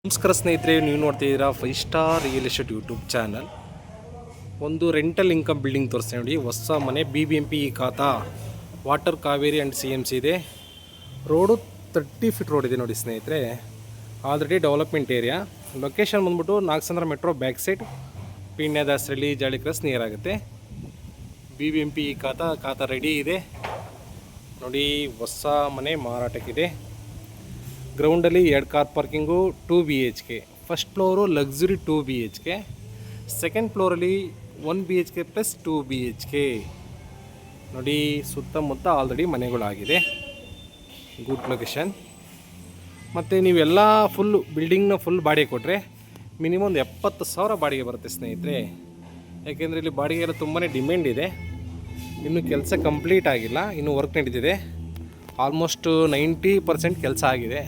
ನಮಸ್ಕಾರ ಸ್ನೇಹಿತರೆ, ನೀವು ನೋಡ್ತಿದ್ದೀರಾ 5 star real estate YouTube channel. ಒಂದು ರೆಂಟಲ್ ಇನ್ಕಮ್ ಬಿಲ್ಡಿಂಗ್ ತೋರಿಸ್ತೀನಿ ನೋಡಿ. ಹೊಸ ಮನೆ BBMP khata, water Kaveri and CMC ಇದೆ. ರೋಡು 30 ಫೀಟ್ ರೋಡ್ ಇದೆ ನೋಡಿ ಸ್ನೇಹಿತರೆ. Already development area. ಲೊಕೇಶನ್ ಬಂದ್ಬಿಟ್ಟು Nagasandra metro back side, Peenya Dasarahalli, ಜಾಳಿ ಕ್ರಾಸ್ ನಿಯರ್ ಆಗುತ್ತೆ. BBMP ಖಾತಾ ರೆಡಿ ಇದೆ ನೋಡಿ. ಹೊಸ ಮನೆ ಮಾರಾಟಕ್ಕಿದೆ. ಗ್ರೌಂಡಲ್ಲಿ 2 car parking, 2 BHK. First floor luxury 2 BHK. Second ಫ್ಲೋರಲ್ಲಿ 1 BHK ಪ್ಲಸ್ 2 BHK ನೋಡಿ. ಸುತ್ತಮುತ್ತ ಆಲ್ರೆಡಿ ಮನೆಗಳಾಗಿದೆ. Good location. ಮತ್ತು ನೀವೆಲ್ಲ ಫುಲ್ ಬಿಲ್ಡಿಂಗ್ನ ಫುಲ್ ಬಾಡಿಗೆ ಕೊಟ್ಟರೆ ಮಿನಿಮಮ್ ಒಂದು 70,000 ಬಾಡಿಗೆ ಬರುತ್ತೆ ಸ್ನೇಹಿತರೆ. ಯಾಕೆಂದರೆ ಇಲ್ಲಿ ಬಾಡಿಗೆ ಎಲ್ಲ ತುಂಬಾ ಡಿಮ್ಯಾಂಡ್ ಇದೆ. ಇನ್ನೂ ಕೆಲಸ ಕಂಪ್ಲೀಟ್ ಆಗಿಲ್ಲ, ಇನ್ನೂ ವರ್ಕ್ ನಡೀತಿದೆ. ಆಲ್ಮೋಸ್ಟ್ 90% ಕೆಲಸ ಆಗಿದೆ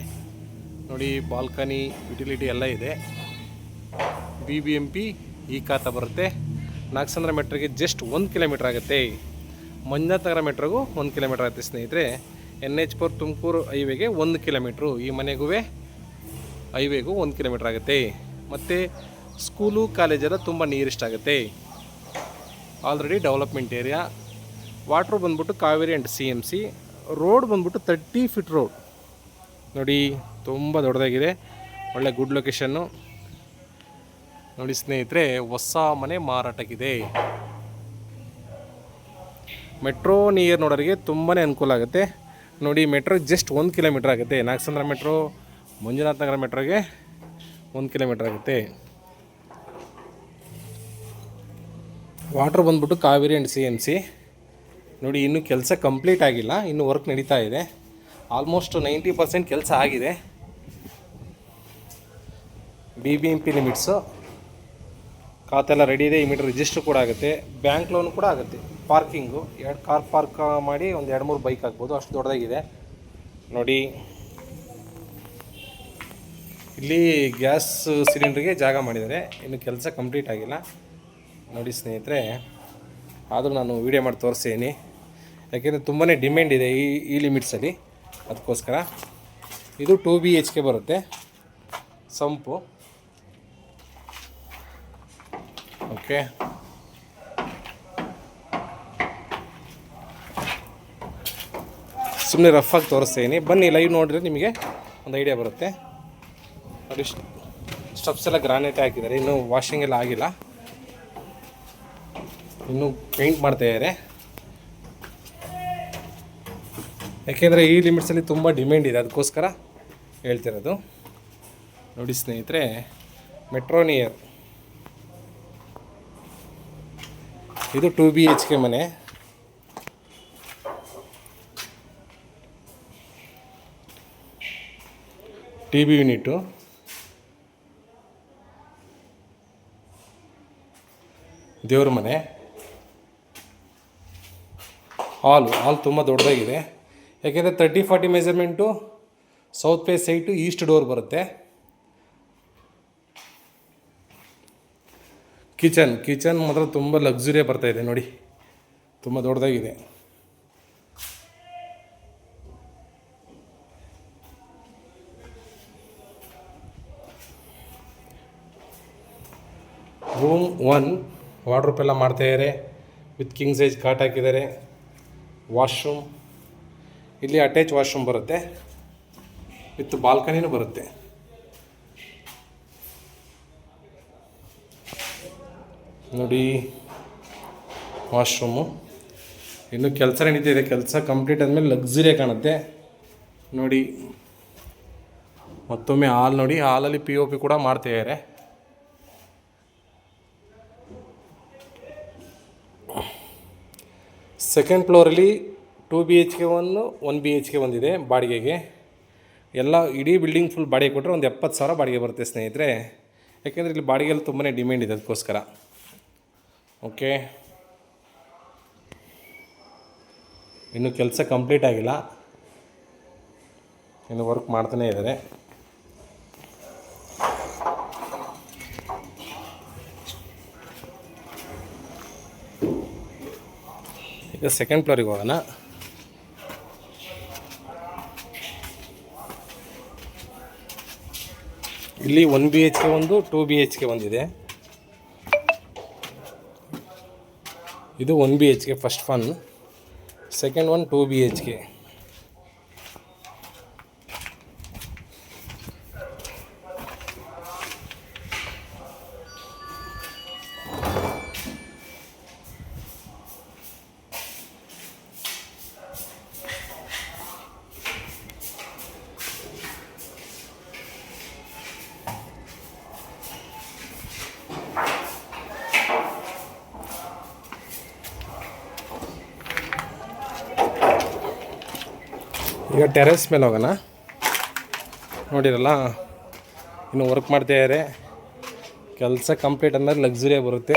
ನೋಡಿ. ಬಾಲ್ಕನಿ, ಯುಟಿಲಿಟಿ ಎಲ್ಲ ಇದೆ. BBMP ಖಾತಾ ಬರುತ್ತೆ. ನಾಗಸಂದ್ರ ಮೆಟ್ರೋಗೆ ಜಸ್ಟ್ 1 ಕಿಲೋಮೀಟ್ರ್ ಆಗುತ್ತೆ. ಮಂಜುನಾಥ ನಗರ ಮೆಟ್ರೋಗೂ 1 ಕಿಲೋಮೀಟ್ರ್ ಆಗುತ್ತೆ ಸ್ನೇಹಿತರೆ. NH4 Tumakuru ಹೈವೇಗೆ 1 kilometre. ಈ ಮನೆಗೂ ಹೈವೇಗೂ 1 ಕಿಲೋಮೀಟ್ರ್ ಆಗುತ್ತೆ. ಮತ್ತು ಸ್ಕೂಲು, ಕಾಲೇಜೆಲ್ಲ ತುಂಬ ನಿಯರೆಸ್ಟ್ ಆಗುತ್ತೆ. Already development area. ವಾಟ್ರು ಬಂದ್ಬಿಟ್ಟು ಕಾವೇರಿ ಆ್ಯಂಡ್ CMC. ರೋಡ್ ಬಂದ್ಬಿಟ್ಟು 30 ಫೀಟ್ ರೋಡ್ ನೋಡಿ. ತುಂಬ ದೊಡ್ಡದಾಗಿದೆ. ಒಳ್ಳೆ ಗುಡ್ ಲೊಕೇಶನ್ನು ನೋಡಿ ಸ್ನೇಹಿತರೆ. ಹೊಸ ಮನೆ ಮಾರಾಟಕ್ಕಿದೆ. ಮೆಟ್ರೋ ನಿಯರ್ ನೋಡೋರಿಗೆ ತುಂಬಾ ಅನುಕೂಲ ಆಗುತ್ತೆ ನೋಡಿ. ಮೆಟ್ರೋ ಜಸ್ಟ್ 1 ಕಿಲೋಮೀಟ್ರ್ ಆಗುತ್ತೆ. ನಾಗಸಂದ್ರ ಮೆಟ್ರೋ, ಮಂಜುನಾಥ ನಗರ ಮೆಟ್ರೋಗೆ 1 ಕಿಲೋಮೀಟ್ರ್ ಆಗುತ್ತೆ. ವಾಟ್ರ್ ಬಂದ್ಬಿಟ್ಟು ಕಾವೇರಿ ಆ್ಯಂಡ್ CMC ನೋಡಿ. ಇನ್ನೂ ಕೆಲಸ ಕಂಪ್ಲೀಟ್ ಆಗಿಲ್ಲ, ಇನ್ನೂ ವರ್ಕ್ ನಡೀತಾ ಇದೆ. ಆಲ್ಮೋಸ್ಟ್ 90% ಕೆಲಸ ಆಗಿದೆ. BBMP ಲಿಮಿಟ್ಸು ಖಾತೆ ಎಲ್ಲ ರೆಡಿ ಇದೆ. ಇಮಿಡಿಯೇಟ್ ರಿಜಿಸ್ಟ್ರ್ ಕೂಡ ಆಗುತ್ತೆ. ಬ್ಯಾಂಕ್ ಲೋನ್ ಕೂಡ ಆಗುತ್ತೆ. ಪಾರ್ಕಿಂಗು 2 ಕಾರ್ ಪಾರ್ಕ್ ಮಾಡಿ ಒಂದು 2-3 ಬೈಕ್ ಹಾಕ್ಬೋದು, ಅಷ್ಟು ದೊಡ್ಡದಾಗಿದೆ ನೋಡಿ. ಇಲ್ಲಿ ಗ್ಯಾಸ್ ಸಿಲಿಂಡ್ರಿಗೆ ಜಾಗ ಮಾಡಿದ್ದಾರೆ. ಇನ್ನು ಕೆಲಸ ಕಂಪ್ಲೀಟ್ ಆಗಿಲ್ಲ ನೋಡಿ ಸ್ನೇಹಿತರೆ. ಆದರೂ ನಾನು ವೀಡಿಯೋ ಮಾಡಿ ತೋರಿಸ್ತೀನಿ, ಯಾಕೆಂದರೆ ತುಂಬಾ ಡಿಮ್ಯಾಂಡ್ ಇದೆ ಈ ಲಿಮಿಟ್ಸಲ್ಲಿ, ಅದಕ್ಕೋಸ್ಕರ. ಇದು 2 BHK ಬರುತ್ತೆ. ಸಂಪು ಓಕೆ. ಸುಮ್ಮನೆ ರಫಾಗಿ ತೋರಿಸ್ತೀನಿ, ಬನ್ನಿ ಲೈವ್ ನೋಡಿದ್ರೆ ನಿಮಗೆ ಒಂದು ಐಡಿಯಾ ಬರುತ್ತೆ ನೋಡಿ. ಸ್ಟೆಪ್ಸ್ ಎಲ್ಲ ಗ್ರಾನೈಟ್ ಹಾಕಿದ್ದಾರೆ. ಇನ್ನೂ ವಾಷಿಂಗ್ ಎಲ್ಲ ಆಗಿಲ್ಲ, ಇನ್ನೂ ಪೇಂಟ್ ಮಾಡ್ತಾಯಿದ್ದಾರೆ. ಯಾಕೆಂದರೆ ಈ ಲಿಮಿಟ್ಸಲ್ಲಿ ತುಂಬ ಡಿಮ್ಯಾಂಡ್ ಇದೆ, ಅದಕ್ಕೋಸ್ಕರ ಹೇಳ್ತಿರೋದು ನೋಡಿ ಸ್ನೇಹಿತರೆ. ಮೆಟ್ರೋ ನಿಯರ್ ಇದು 2 BHK ಮನೆ. TV ಯೂನಿಟು, ದೇವ್ರ ಮನೆ, ಹಾಲ್ ತುಂಬ ದೊಡ್ಡದಾಗಿದೆ. ಯಾಕೆಂದರೆ 30-40 measurement. South face site, east door ಬರುತ್ತೆ. ಕಿಚನ್ ಮಾತ್ರ ತುಂಬ ಲಕ್ಸುರಿಯಾಗಿ ಬರ್ತಾಯಿದೆ ನೋಡಿ, ತುಂಬ ದೊಡ್ಡದಾಗಿದೆ. ರೂಮ್ 1 ವಾರ್ಡ್ರೋಬ್ ಎಲ್ಲ ಮಾಡ್ತಾಯಿದ್ದಾರೆ. ವಿತ್ ಕಿಂಗ್ ಸೈಜ್ ಕಾಟ್ ಹಾಕಿದ್ದಾರೆ. ವಾಶ್ರೂಮ್ ಇಲ್ಲಿ ಅಟ್ಯಾಚ್ ವಾಶ್ರೂಮ್ ಬರುತ್ತೆ, ವಿತ್ ಬಾಲ್ಕನಿನೂ ಬರುತ್ತೆ ನೋಡಿ. ವಾಶ್ರೂಮು ಇನ್ನೂ ಕೆಲಸ ನಡೀತಿದೆ. ಕೆಲಸ ಕಂಪ್ಲೀಟ್ ಆದಮೇಲೆ ಲಕ್ಸುರಿಯಾಗಿ ಕಾಣುತ್ತೆ ನೋಡಿ. ಮತ್ತೊಮ್ಮೆ ಹಾಲ್ ನೋಡಿ, ಹಾಲಲ್ಲಿ POP ಕೂಡ ಮಾಡ್ತಾಯಿದ್ದಾರೆ. ಸೆಕೆಂಡ್ ಫ್ಲೋರಲ್ಲಿ 2 BHK 1 BHK ಒಂದಿದೆ ಬಾಡಿಗೆಗೆ. ಎಲ್ಲ ಇಡೀ ಬಿಲ್ಡಿಂಗ್ ಫುಲ್ ಬಾಡಿಗೆ ಕೊಟ್ಟರೆ ಒಂದು 70,000 ಬಾಡಿಗೆ ಬರುತ್ತೆ ಸ್ನೇಹಿತರೆ. ಯಾಕೆಂದರೆ ಇಲ್ಲಿ ಬಾಡಿಗೆಲ್ಲ ತುಂಬಾ ಡಿಮ್ಯಾಂಡ್ ಇದೆ, ಅದಕ್ಕೋಸ್ಕರ. ಓಕೆ, ಇನ್ನೂ ಕೆಲಸ ಕಂಪ್ಲೀಟ್ ಆಗಿಲ್ಲ, ಇನ್ನು ವರ್ಕ್ ಮಾಡ್ತಾನೇ ಇದ್ದಾರೆ. ಈಗ ಸೆಕೆಂಡ್ ಫ್ಲೋರಿಗೆ ಹೋಗೋಣ. ಇಲ್ಲಿ 1 BHK ಒಂದು 2 BHK ಒಂದಿದೆ. ಇದು 1 BHK first one, second one 2 BHK. ಈಗ ಟೆರೆಸ್ ಮೇಲೆ ಹೋಗೋಣ. ನೋಡಿರಲ್ಲ, ಇನ್ನು ವರ್ಕ್ ಮಾಡ್ತಾಯಿದ್ದಾರೆ. ಕೆಲಸ ಕಂಪ್ಲೀಟ್ ಅಂದರೆ ಲಕ್ಸುರಿಯಾಗಿ ಬರುತ್ತೆ.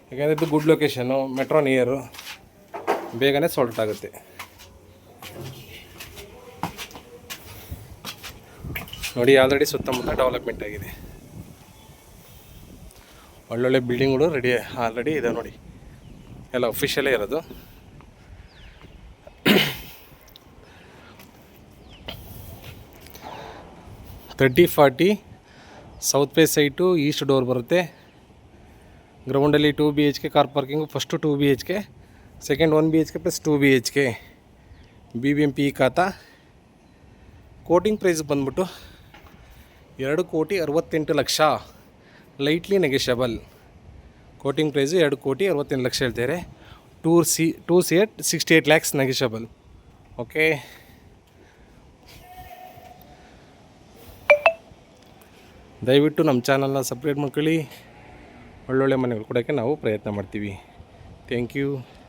ಯಾಕೆಂದರೆ ಇದು ಗುಡ್ ಲೊಕೇಶನ್ನು, ಮೆಟ್ರೋ ನಿಯರು, ಬೇಗನೆ ಸಾಲ್ಟ್ ಆಗುತ್ತೆ. ನೋಡಿ, ಆಲ್ರೆಡಿ ಸುತ್ತಮುತ್ತ ಡೆವಲಪ್ಮೆಂಟ್ ಆಗಿದೆ. ಒಳ್ಳೊಳ್ಳೆ ಬಿಲ್ಡಿಂಗ್ಗಳು ರೆಡಿ ಆಲ್ರೆಡಿ ಇದೆ ನೋಡಿ, ಎಲ್ಲ ಅಫಿಷಿಯಲೇ ಇರೋದು. Thirty 40 south face site, east door ಬರುತ್ತೆ. ಗ್ರೌಂಡಲ್ಲಿ 2 BHK car parking. First 2 BHK, second 1 BHK plus 2 BHK. BBMP khata. Quoting price ಬಂದ್ಬಿಟ್ಟು 2,68,00,000, ಲೈಟ್ಲಿ ನೆಗೆಷಬಲ್. ಕೋಟಿಂಗ್ ಪ್ರೈಸು 2,68,00,000 ಹೇಳ್ತಾರೆ. 2 CR 68 lakhs ನೆಗೆಷಬಲ್. ಓಕೆ, ದಯವಿಟ್ಟು ನಮ್ಮ ಚಾನಲ್ನ ಸಬ್ಸ್ಕ್ರೈಬ್ ಮಾಡ್ಕೊಳ್ಳಿ. ಒಳ್ಳೊಳ್ಳೆ ಮನೆಗಳು ಕೊಡೋಕ್ಕೆ ನಾವು ಪ್ರಯತ್ನ ಮಾಡ್ತೀವಿ. Thank you.